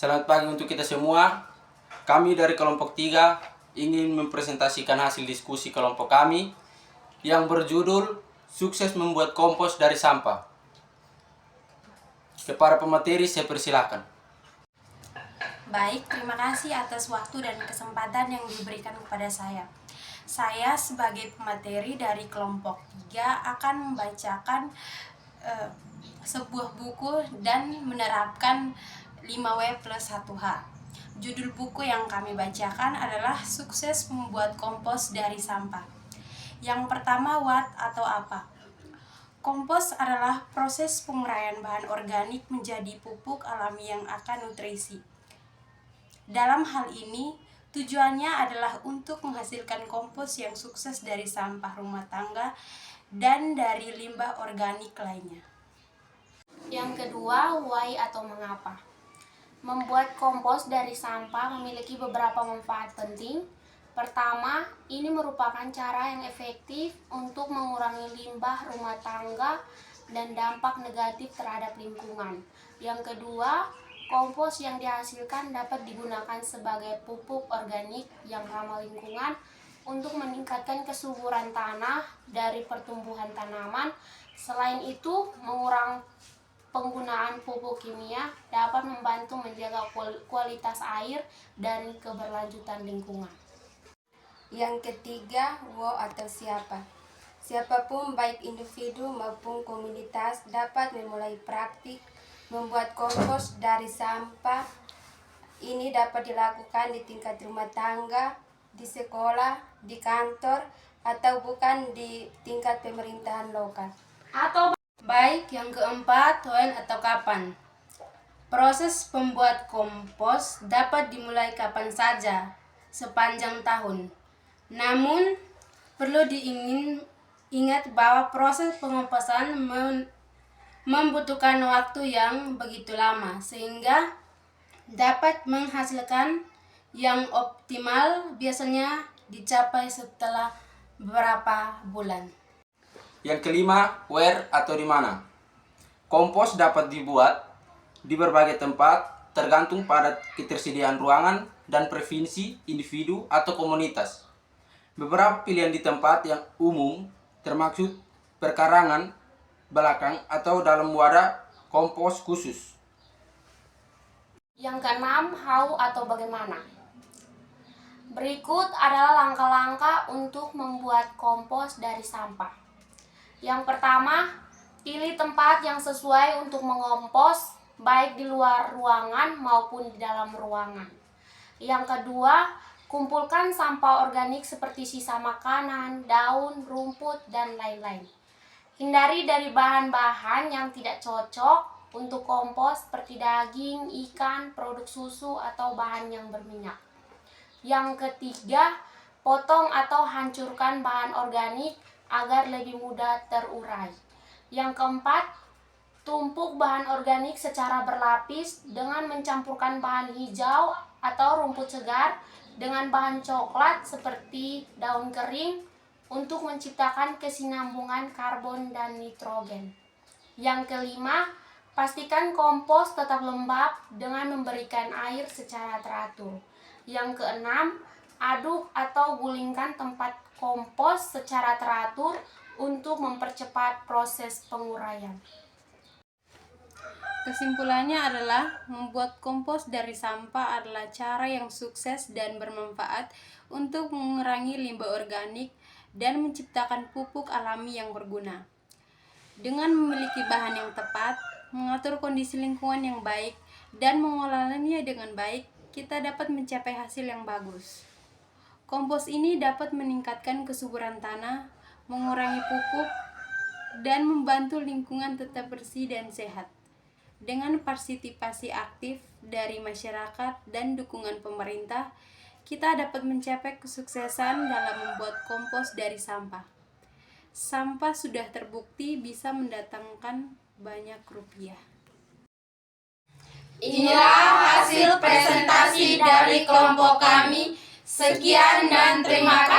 Selamat pagi untuk kita semua. Kami dari kelompok 3 ingin mempresentasikan hasil diskusi kelompok kami yang berjudul Sukses Membuat Kompos dari Sampah. Kepada pemateri saya persilahkan. Baik, terima kasih atas waktu dan kesempatan yang diberikan kepada saya. Saya sebagai pemateri dari kelompok 3 akan membacakan sebuah buku dan menerapkan 5W+1H. Judul buku yang kami bacakan adalah Sukses Membuat Kompos dari Sampah. Yang pertama, what atau apa? Kompos adalah proses penguraian bahan organik menjadi pupuk alami yang akan nutrisi. Dalam hal ini, tujuannya adalah untuk menghasilkan kompos yang sukses dari sampah rumah tangga dan dari limbah organik lainnya. Yang kedua, why atau mengapa? Membuat kompos dari sampah memiliki beberapa manfaat penting. Pertama, ini merupakan cara yang efektif untuk mengurangi limbah rumah tangga dan dampak negatif terhadap lingkungan. Yang kedua, kompos yang dihasilkan dapat digunakan sebagai pupuk organik yang ramah lingkungan untuk meningkatkan kesuburan tanah dari pertumbuhan tanaman. Selain itu, mengurangi penggunaan pupuk kimia dapat membantu menjaga kualitas air dan keberlanjutan lingkungan. Yang ketiga, wo atau siapa. Siapapun baik individu maupun komunitas dapat memulai praktik membuat kompos dari sampah. Ini dapat dilakukan di tingkat rumah tangga, di sekolah, di kantor, atau bukan di tingkat pemerintahan lokal. Baik, yang keempat, when atau kapan. Proses pembuat kompos dapat dimulai kapan saja, sepanjang tahun. Namun, perlu diingat bahwa proses pengomposan membutuhkan waktu yang begitu lama, sehingga dapat menghasilkan yang optimal biasanya dicapai setelah beberapa bulan. Yang kelima, where atau di mana. Kompos dapat dibuat di berbagai tempat tergantung pada ketersediaan ruangan dan preferensi individu atau komunitas. Beberapa pilihan di tempat yang umum termaksud perkarangan, belakang, atau dalam wadah kompos khusus. Yang keenam, how atau bagaimana. Berikut adalah langkah-langkah untuk membuat kompos dari sampah. Yang pertama, pilih tempat yang sesuai untuk mengompos, baik di luar ruangan maupun di dalam ruangan. Yang kedua, kumpulkan sampah organik seperti sisa makanan, daun, rumput, dan lain-lain. Hindari dari bahan-bahan yang tidak cocok untuk kompos seperti daging, ikan, produk susu, atau bahan yang berminyak. Yang ketiga, potong atau hancurkan bahan organik agar lebih mudah terurai. Yang keempat, tumpuk bahan organik secara berlapis dengan mencampurkan bahan hijau atau rumput segar dengan bahan coklat seperti daun kering untuk menciptakan kesinambungan karbon dan nitrogen. Yang kelima, pastikan kompos tetap lembab dengan memberikan air secara teratur. Yang keenam, aduk atau gulingkan tempat kompos secara teratur untuk mempercepat proses penguraian. Kesimpulannya adalah membuat kompos dari sampah adalah cara yang sukses dan bermanfaat untuk mengurangi limbah organik dan menciptakan pupuk alami yang berguna. Dengan memiliki bahan yang tepat, mengatur kondisi lingkungan yang baik, dan mengolahnya dengan baik, kita dapat mencapai hasil yang bagus. Kompos ini dapat meningkatkan kesuburan tanah, mengurangi pupuk, dan membantu lingkungan tetap bersih dan sehat. Dengan partisipasi aktif dari masyarakat dan dukungan pemerintah, kita dapat mencapai kesuksesan dalam membuat kompos dari sampah. Sampah sudah terbukti bisa mendatangkan banyak rupiah. Inilah hasil presentasi dari kelompok kami. Sekian dan terima kasih.